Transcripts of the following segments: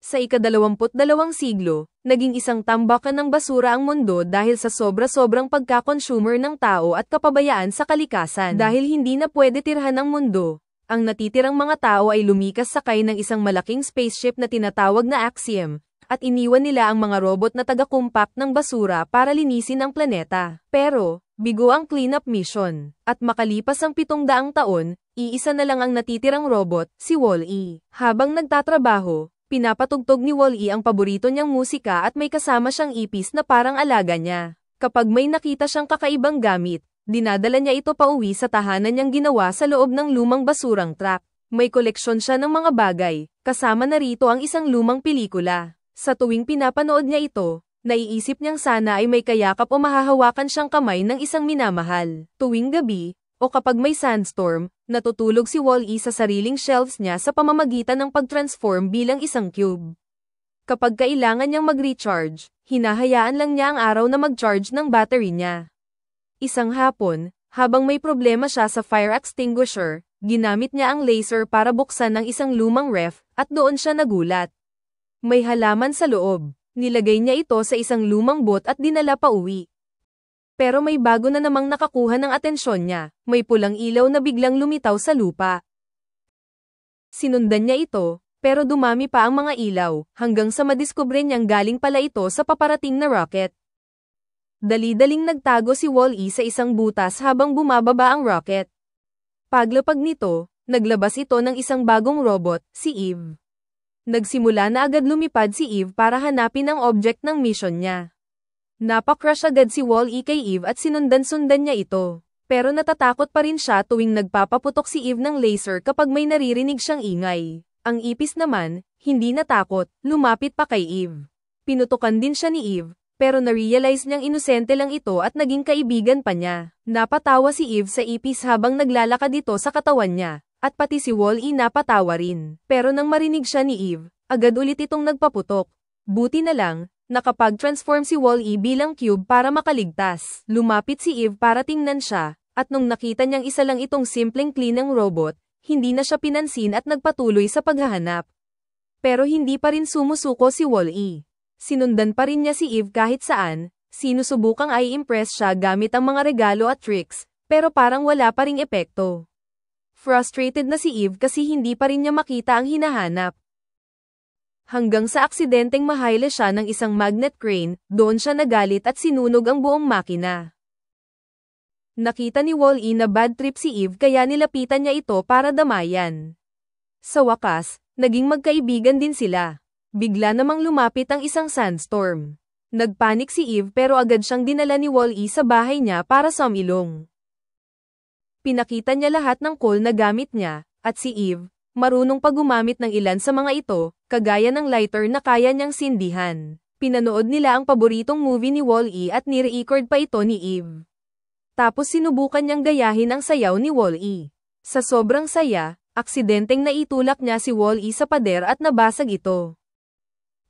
Sa ika-22 siglo, naging isang tambakan ng basura ang mundo dahil sa sobra-sobrang pagka-consumer ng tao at kapabayaan sa kalikasan. Dahil hindi na pwede tirhan ang mundo, ang natitirang mga tao ay lumikas sakay ng isang malaking spaceship na tinatawag na Axiom, at iniwan nila ang mga robot na taga-compact ng basura para linisin ang planeta. Pero, bigo ang cleanup mission, at makalipas ang 700 taon, iisa na lang ang natitirang robot, si Wall-E. Habang nagtatrabaho, pinapatugtog ni Wall-E ang paborito niyang musika at may kasama siyang ipis na parang alaga niya. Kapag may nakita siyang kakaibang gamit, dinadala niya ito pauwi sa tahanan niyang ginawa sa loob ng lumang basurang truck. May koleksyon siya ng mga bagay, kasama na rito ang isang lumang pelikula. Sa tuwing pinapanood niya ito, naiisip niyang sana ay may kayakap o mahahawakan siyang kamay ng isang minamahal. Tuwing gabi, o kapag may sandstorm, natutulog si Wall-E sa sariling shelves niya sa pamamagitan ng pag-transform bilang isang cube. Kapag kailangan niyang mag-recharge, hinahayaan lang niya ang araw na mag-charge ng battery niya. Isang hapon, habang may problema siya sa fire extinguisher, ginamit niya ang laser para buksan ang isang lumang ref, at doon siya nagulat. May halaman sa loob. Nilagay niya ito sa isang lumang boat at dinala pa uwi. Pero may bago na namang nakakuha ng atensyon niya, may pulang ilaw na biglang lumitaw sa lupa. Sinundan niya ito, pero dumami pa ang mga ilaw, hanggang sa madiskubre niyang galing pala ito sa paparating na rocket. Dali-daling nagtago si Wall-E sa isang butas habang bumababa ang rocket. Paglapag nito, naglabas ito ng isang bagong robot, si Eve. Nagsimula na agad lumipad si Eve para hanapin ang object ng mission niya. Napakrush agad si Wall-E kay Eve at sinundan-sundan niya ito. Pero natatakot pa rin siya tuwing nagpapaputok si Eve ng laser kapag may naririnig siyang ingay. Ang ipis naman, hindi natakot, lumapit pa kay Eve. Pinutukan din siya ni Eve, pero na-realize niyang inosente lang ito at naging kaibigan pa niya. Napatawa si Eve sa ipis habang naglalakad ito sa katawan niya, at pati si Wall-E napatawa rin. Pero nang marinig siya ni Eve, agad ulit itong nagpaputok. Buti na lang, nakapag-transform si Wall-E bilang cube para makaligtas. Lumapit si Eve para tingnan siya, at nung nakita niyang isa lang itong simpleng cleaning robot, hindi na siya pinansin at nagpatuloy sa paghahanap. Pero hindi pa rin sumusuko si Wall-E. Sinundan pa rin niya si Eve kahit saan, sinusubukang i-impress siya gamit ang mga regalo at tricks, pero parang wala pa ring epekto. Frustrated na si Eve kasi hindi pa rin niya makita ang hinahanap. Hanggang sa aksidenteng mahile siya ng isang magnet crane, doon siya nagalit at sinunog ang buong makina. Nakita ni Wall-E na bad trip si Eve kaya nilapitan niya ito para damayan. Sa wakas, naging magkaibigan din sila. Bigla namang lumapit ang isang sandstorm. Nagpanik si Eve pero agad siyang dinala ni Wall-E sa bahay niya para sumilong. Pinakita niya lahat ng coal na gamit niya, at si Eve, marunong pa gumamit ng ilan sa mga ito, kagaya ng lighter na kaya niyang sindihan. Pinanood nila ang paboritong movie ni Wall-E at ni-record pa ito ni Eve. Tapos sinubukan niyang gayahin ang sayaw ni Wall-E. Sa sobrang saya, aksidenteng naitulak niya si Wall-E sa pader at nabasag ito.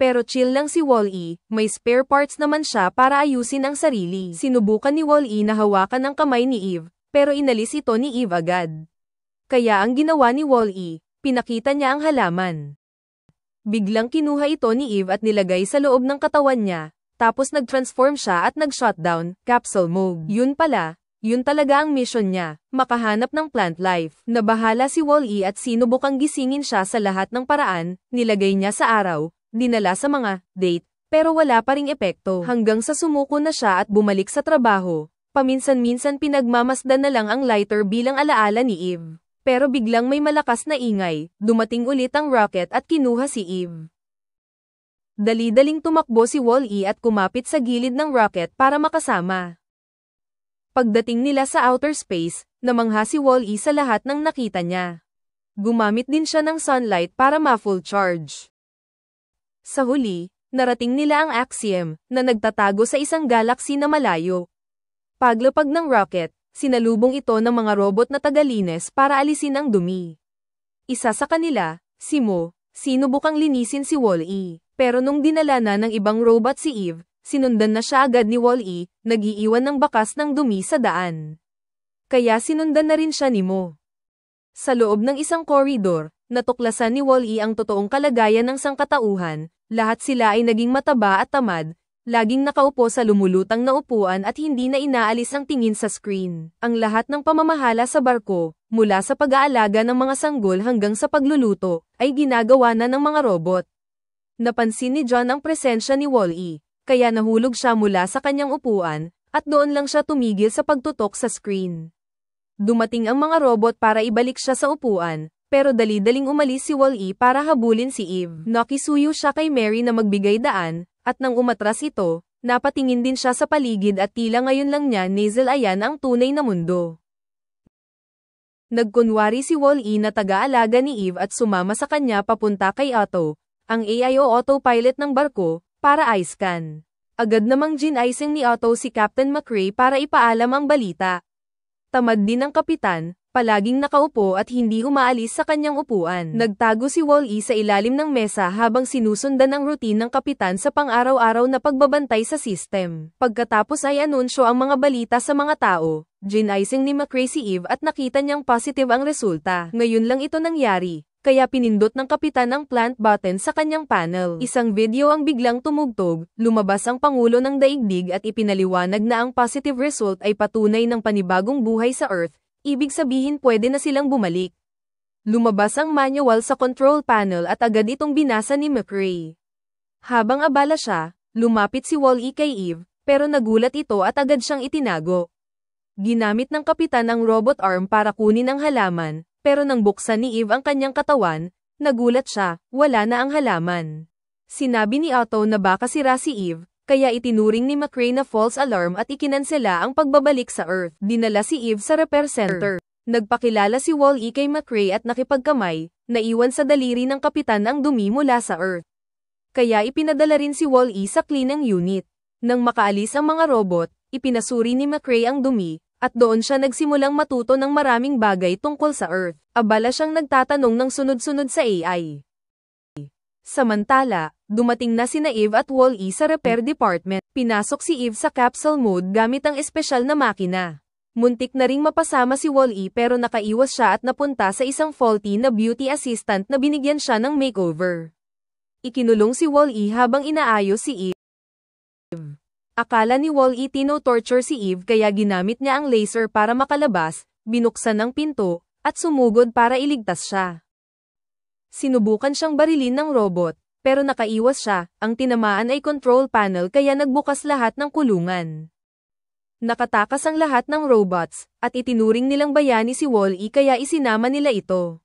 Pero chill lang si Wall-E, may spare parts naman siya para ayusin ang sarili. Sinubukan ni Wall-E na hawakan ang kamay ni Eve, pero inalis ito ni Eve agad. Kaya ang ginawa ni Wall-E, pinakita niya ang halaman. Biglang kinuha ito ni Eve at nilagay sa loob ng katawan niya, tapos nag-transform siya at nag-shutdown, capsule mode. Yun pala, yun talaga ang mission niya, makahanap ng plant life. Nabahala si Wall-E at sinubukang gisingin siya sa lahat ng paraan, nilagay niya sa araw, dinala sa mga date, pero wala pa ring epekto. Hanggang sa sumuko na siya at bumalik sa trabaho, paminsan-minsan pinagmamasdan na lang ang lighter bilang alaala ni Eve. Pero biglang may malakas na ingay, dumating ulit ang rocket at kinuha si Eve. Dali-daling tumakbo si Wall-E at kumapit sa gilid ng rocket para makasama. Pagdating nila sa outer space, namangha si Wall-E sa lahat ng nakita niya. Gumamit din siya ng sunlight para ma-full charge. Sa huli, narating nila ang Axiom, na nagtatago sa isang galaxy na malayo. Paglapag ng rocket, sinalubong ito ng mga robot na tagalinis para alisin ang dumi. Isa sa kanila, si Mo, sinubukang linisin si Wall-E, pero nung dinala na ng ibang robot si Eve, sinundan na siya agad ni Wall-E, nag-iiwan ng bakas ng dumi sa daan. Kaya sinundan na rin siya ni Mo. Sa loob ng isang koridor, Natuklasan ni Wall-E ang totoong kalagayan ng sangkatauhan, lahat sila ay naging mataba at tamad, laging nakaupo sa lumulutang na upuan at hindi na inaalis ang tingin sa screen. Ang lahat ng pamamahala sa barko, mula sa pag-aalaga ng mga sanggol hanggang sa pagluluto, ay ginagawa na ng mga robot. Napansin ni John ang presensya ni Wall-E, kaya nahulog siya mula sa kanyang upuan, at doon lang siya tumigil sa pagtutok sa screen. Dumating ang mga robot para ibalik siya sa upuan, pero dali-daling umalis si Wall-E para habulin si Eve. Nakisuyo siya kay Mary na magbigay daan, at nang umatras ito, napatingin din siya sa paligid at tila ngayon lang niya naselayan ang tunay na mundo. Nagkunwari si Wall-E na taga-alaga ni Eve at sumama sa kanya papunta kay Otto, ang AI o autopilot ng barko, para i-scan. Agad namang ginising ni Otto si Captain McRae para ipaalam ang balita. Tamad din ang kapitan, palaging nakaupo at hindi umaalis sa kanyang upuan. Nagtago si Wall-E sa ilalim ng mesa habang sinusundan ang routine ng kapitan sa pang-araw-araw na pagbabantay sa system. Pagkatapos ay anunsyo ang mga balita sa mga tao. Ginising ni McRae si Eve at nakita niyang positive ang resulta. Ngayon lang ito nangyari, kaya pinindot ng kapitan ang plant button sa kanyang panel. Isang video ang biglang tumugtog, lumabas ang Pangulo ng Daigdig at ipinaliwanag na ang positive result ay patunay ng panibagong buhay sa Earth. Ibig sabihin pwede na silang bumalik. Lumabas ang manual sa control panel at agad itong binasa ni McRae. Habang abala siya, lumapit si Wall-E kay Eve, pero nagulat ito at agad siyang itinago. Ginamit ng kapitan ang robot arm para kunin ang halaman, pero nang buksan ni Eve ang kanyang katawan, nagulat siya, wala na ang halaman. Sinabi ni Otto na baka sira si Eve, kaya itinuring ni McRae na false alarm at ikinansela ang pagbabalik sa Earth. Dinala si Eve sa repair center. Nagpakilala si Wall-E kay McRae at nakipagkamay, naiwan sa daliri ng kapitan ang dumi mula sa Earth. Kaya ipinadala rin si Wall-E sa cleaning unit. Nang makaalis ang mga robot, ipinasuri ni McRae ang dumi, at doon siya nagsimulang matuto ng maraming bagay tungkol sa Earth. Abala siyang nagtatanong ng sunod-sunod sa AI. Samantala, dumating na sina Eve at Wall-E sa repair department. Pinasok si Eve sa capsule mode gamit ang espesyal na makina. Muntik na ring mapasama si Wall-E pero nakaiwas siya at napunta sa isang faulty na beauty assistant na binigyan siya ng makeover. Ikinulong si Wall-E habang inaayos si Eve. Akala ni Wall-E tino-torture si Eve kaya ginamit niya ang laser para makalabas, binuksan ang pinto, at sumugod para iligtas siya. Sinubukan siyang barilin ng robot, pero nakaiwas siya, ang tinamaan ay control panel kaya nagbukas lahat ng kulungan. Nakatakas ang lahat ng robots, at itinuring nilang bayani si Wall-E kaya isinama nila ito.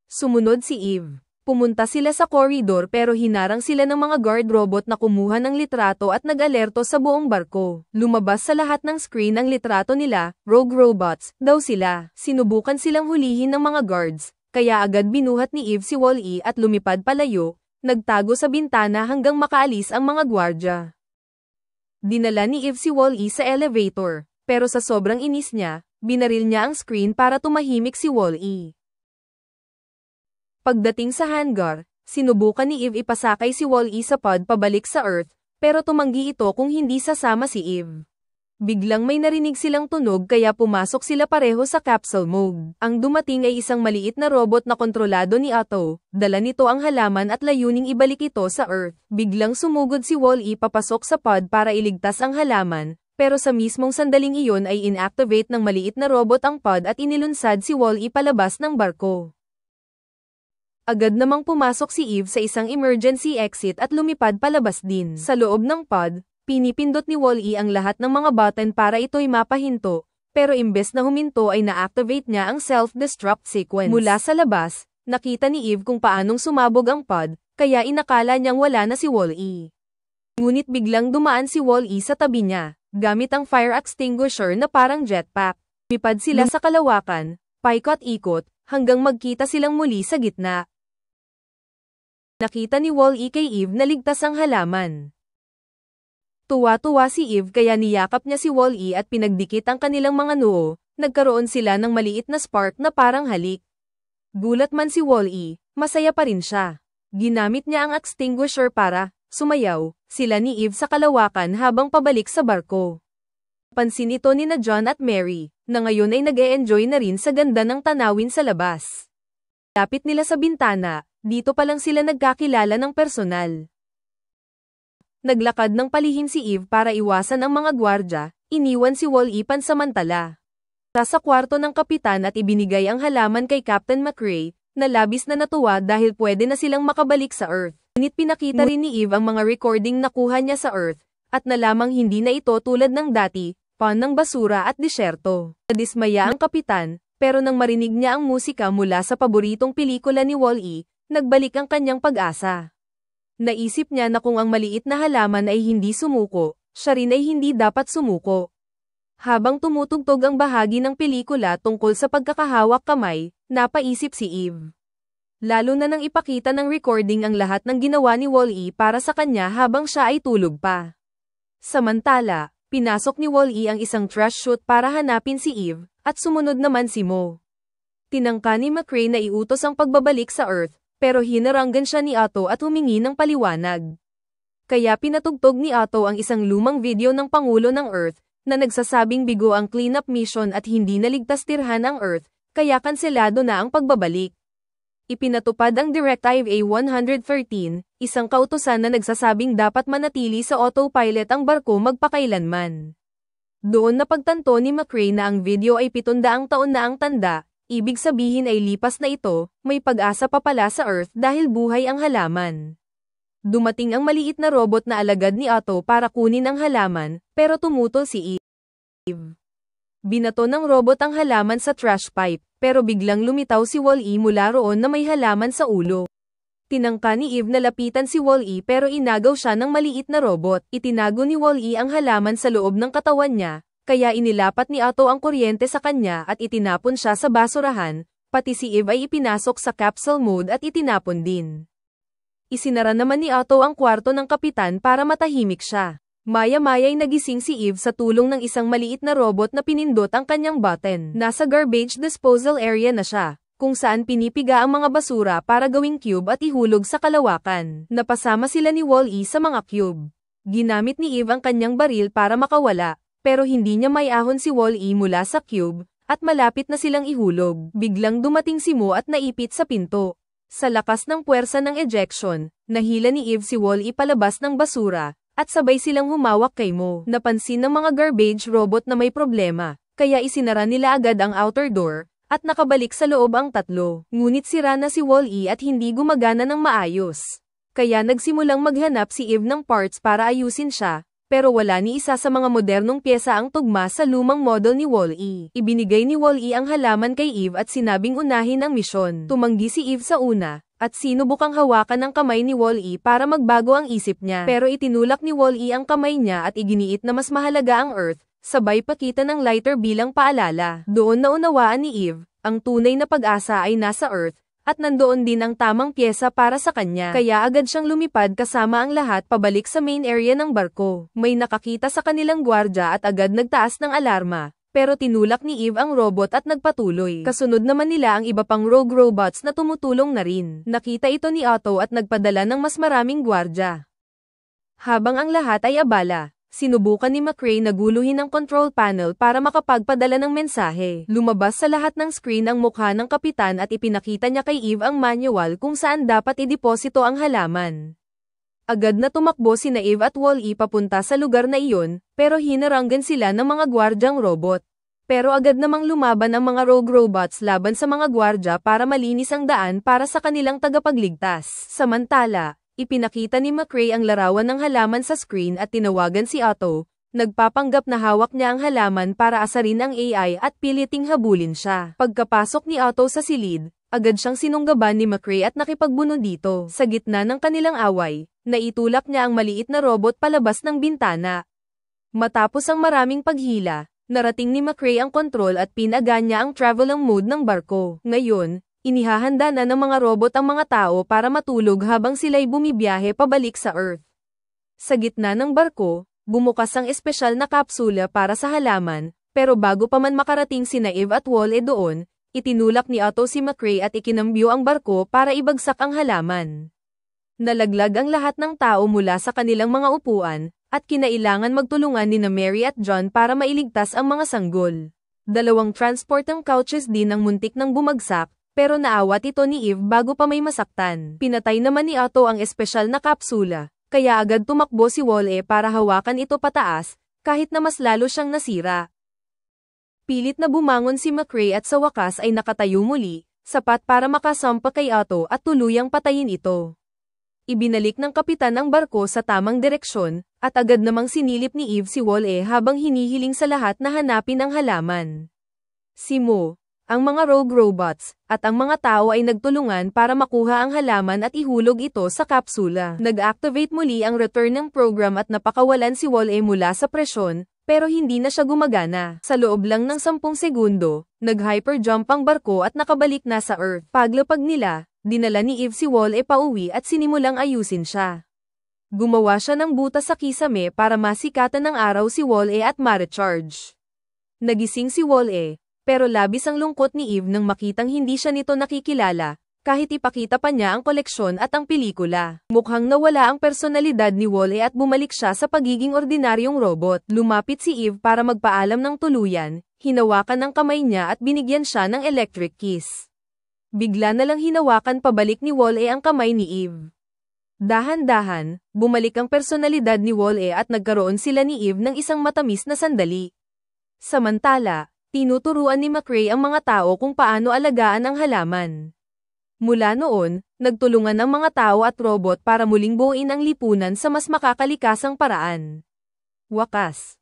Sumunod si Eve. Pumunta sila sa koridor pero hinarang sila ng mga guard robot na kumuha ng litrato at nag-alerto sa buong barko. Lumabas sa lahat ng screen ang litrato nila, rogue robots, daw sila. Sinubukan silang hulihin ng mga guards, kaya agad binuhat ni Eve si Wall-E at lumipad palayo, nagtago sa bintana hanggang makaalis ang mga gwardya. Dinala ni Eve si Wall-E sa elevator, pero sa sobrang inis niya, binaril niya ang screen para tumahimik si Wall-E. Pagdating sa hangar, sinubukan ni Eve ipasakay si Wall-E sa pod pabalik sa Earth, pero tumanggi ito kung hindi sasama si Eve. Biglang may narinig silang tunog kaya pumasok sila pareho sa capsule mode. Ang dumating ay isang maliit na robot na kontrolado ni Otto, dala nito ang halaman at layuning ibalik ito sa Earth. Biglang sumugod si Wall-E papasok sa pod para iligtas ang halaman, pero sa mismong sandaling iyon ay inactivate ng maliit na robot ang pod at inilunsad si Wall-E palabas ng barko. Agad namang pumasok si Eve sa isang emergency exit at lumipad palabas din. Sa loob ng pod, pinipindot ni Wall-E ang lahat ng mga button para ito'y mapahinto, pero imbes na huminto ay na-activate niya ang self-destruct sequence. Mula sa labas, nakita ni Eve kung paanong sumabog ang pod, kaya inakala niyang wala na si Wall-E. Ngunit biglang dumaan si Wall-E sa tabi niya, gamit ang fire extinguisher na parang jetpack. Lumipad sila sa kalawakan, paikot-ikot, hanggang magkita silang muli sa gitna. Nakita ni Wall-E kay Eve na ligtas ang halaman. Tuwa-tuwa si Eve kaya niyakap niya si Wall-E at pinagdikit ang kanilang mga noo, nagkaroon sila ng maliit na spark na parang halik. Gulat man si Wall-E, masaya pa rin siya. Ginamit niya ang extinguisher para sumayaw sila ni Eve sa kalawakan habang pabalik sa barko. Pansin ito ni na John at Mary, na ngayon ay nag-e-enjoy na rin sa ganda ng tanawin sa labas. Lapit nila sa bintana, dito pa lang sila nagkakilala ng personal. Naglakad ng palihim si Eve para iwasan ang mga gwardya, iniwan si Wall-E pansamantala sa kwarto ng kapitan at ibinigay ang halaman kay Captain McRae, na labis na natuwa dahil pwede na silang makabalik sa Earth. Ngunit pinakita rin ni Eve ang mga recording na kuha niya sa Earth, at nalamang hindi na ito tulad ng dati, pan ng basura at disyerto. Nadismaya ang kapitan, pero nang marinig niya ang musika mula sa paboritong pelikula ni Wall-E, nagbalik ang kanyang pag-asa. Naisip niya na kung ang maliit na halaman ay hindi sumuko, siya rin ay hindi dapat sumuko. Habang tumutugtog ang bahagi ng pelikula tungkol sa pagkakahawak kamay, napaisip si Eve. Lalo na nang ipakita ng recording ang lahat ng ginawa ni Wall-E para sa kanya habang siya ay tulog pa. Samantala, pinasok ni Wall-E ang isang trash chute para hanapin si Eve, at sumunod naman si Mo. Tinangka ni McRae na iutos ang pagbabalik sa Earth, pero hinaranggan siya ni Otto at humingi ng paliwanag. Kaya pinatugtog ni Otto ang isang lumang video ng Pangulo ng Earth, na nagsasabing bigo ang cleanup mission at hindi naligtas tirhan ang Earth, kaya kanselado na ang pagbabalik. Ipinatupad ang Directive A-113, isang kautusan na nagsasabing dapat manatili sa autopilot ang barko magpakailanman. Doon napagtanto ni McRae na ang video ay 700 taon na ang tanda, ibig sabihin ay lipas na ito, may pag-asa pa pala sa Earth dahil buhay ang halaman. Dumating ang maliit na robot na alagad ni Otto para kunin ang halaman, pero tumutol si Eve. Binato ng robot ang halaman sa trash pipe, pero biglang lumitaw si Wall-E mula roon na may halaman sa ulo. Tinangka ni Eve na lapitan si Wall-E pero inagaw siya ng maliit na robot. Itinago ni Wall-E ang halaman sa loob ng katawan niya, kaya inilapat ni Otto ang kuryente sa kanya at itinapon siya sa basurahan, pati si Eve ay ipinasok sa capsule mode at itinapon din. Isinara naman ni Otto ang kwarto ng kapitan para matahimik siya. Maya-maya'y nagising si Eve sa tulong ng isang maliit na robot na pinindot ang kanyang button. Nasa garbage disposal area na siya, kung saan pinipiga ang mga basura para gawing cube at ihulog sa kalawakan. Napasama sila ni Wall-E sa mga cube. Ginamit ni Eve ang kanyang baril para makawala, pero hindi niya maiahon si Wall-E mula sa cube, at malapit na silang ihulog. Biglang dumating si Mo at naipit sa pinto. Sa lakas ng puwersa ng ejection, nahila ni Eve si Wall-E palabas ng basura, at sabay silang humawak kay Mo. Napansin ng mga garbage robot na may problema, kaya isinara nila agad ang outer door, at nakabalik sa loob ang tatlo. Ngunit sira na si Wall-E at hindi gumagana ng maayos. Kaya nagsimulang maghanap si Eve ng parts para ayusin siya, pero wala ni isa sa mga modernong pyesa ang tugma sa lumang model ni Wall-E. Ibinigay ni Wall-E ang halaman kay Eve at sinabing unahin ang misyon. Tumanggi si Eve sa una, at sinubukang hawakan ang kamay ni Wall-E para magbago ang isip niya. Pero itinulak ni Wall-E ang kamay niya at iginiit na mas mahalaga ang Earth, sabay pakita ng lighter bilang paalala. Doon naunawaan ni Eve, ang tunay na pag-asa ay nasa Earth, at nandoon din ang tamang pyesa para sa kanya. Kaya agad siyang lumipad kasama ang lahat pabalik sa main area ng barko. May nakakita sa kanilang gwardya at agad nagtaas ng alarma, pero tinulak ni Eve ang robot at nagpatuloy. Kasunod naman nila ang iba pang rogue robots na tumutulong na rin. Nakita ito ni Otto at nagpadala ng mas maraming gwardya. Habang ang lahat ay abala, sinubukan ni McRae na guluhin ang control panel para makapagpadala ng mensahe. Lumabas sa lahat ng screen ang mukha ng kapitan at ipinakita niya kay Eve ang manual kung saan dapat ideposito ang halaman. Agad na tumakbo sina Eve at Wall-E papunta sa lugar na iyon, pero hinaranggan sila ng mga gwardyang robot. Pero agad namang lumaban ang mga rogue robots laban sa mga gwardya para malinis ang daan para sa kanilang tagapagligtas. Samantala, ipinakita ni McRae ang larawan ng halaman sa screen at tinawagan si Otto, nagpapanggap na hawak niya ang halaman para asarin ang AI at piliting habulin siya. Pagkapasok ni Otto sa silid, agad siyang sinunggaban ni McRae at nakipagbuno dito. Sa gitna ng kanilang away, naitulak niya ang maliit na robot palabas ng bintana. Matapos ang maraming paghila, narating ni McRae ang kontrol at pinaga niya ang travel mode ng barko. Ngayon, inihahanda na ng mga robot ang mga tao para matulog habang sila'y bumibiyahe pabalik sa Earth. Sa gitna ng barko, bumukas ang espesyal na kapsula para sa halaman, pero bago pa man makarating sina Eve at Wall-E doon, itinulak ni Otto si McRae at ikinambyo ang barko para ibagsak ang halaman. Nalaglag ang lahat ng tao mula sa kanilang mga upuan, at kinailangan magtulungan ni Mary at John para mailigtas ang mga sanggol. Dalawang transportang couches din ang muntik nang bumagsak, pero naawat ito ni Eve bago pa may masaktan. Pinatay naman ni Otto ang espesyal na kapsula, kaya agad tumakbo si Wall-E para hawakan ito pataas, kahit na mas lalo siyang nasira. Pilit na bumangon si McRae at sa wakas ay nakatayo muli, sapat para makasampa kay Otto at tuluyang patayin ito. Ibinalik ng kapitan ang barko sa tamang direksyon, at agad namang sinilip ni Eve si Wall-E habang hinihiling sa lahat na hanapin ang halaman. Si Mo, ang mga rogue robots, at ang mga tao ay nagtulungan para makuha ang halaman at ihulog ito sa kapsula. Nag-activate muli ang return ng program at napakawalan si Wall-E mula sa presyon, pero hindi na siya gumagana. Sa loob lang ng 10 segundo, nag-hyperjump ang barko at nakabalik na sa Earth. Paglapag nila, dinala ni Eve si Wall-E pauwi at sinimulang ayusin siya. Gumawa siya ng butas sa kisame para masikatan ng araw si Wall-E at ma-recharge. Nagising si Wall-E, pero labis ang lungkot ni Eve nang makitang hindi siya nito nakikilala, kahit ipakita pa niya ang koleksyon at ang pelikula. Mukhang nawala ang personalidad ni Wall-E at bumalik siya sa pagiging ordinaryong robot. Lumapit si Eve para magpaalam ng tuluyan, hinawakan ng kamay niya at binigyan siya ng electric kiss. Bigla na lang hinawakan pabalik ni Wall-E ang kamay ni Eve. Dahan-dahan, bumalik ang personalidad ni Wall-E at nagkaroon sila ni Eve ng isang matamis na sandali. Samantala, tinuturuan ni McRae ang mga tao kung paano alagaan ang halaman. Mula noon, nagtulungan ang mga tao at robot para muling buuin ang lipunan sa mas makakalikasang paraan. Wakas.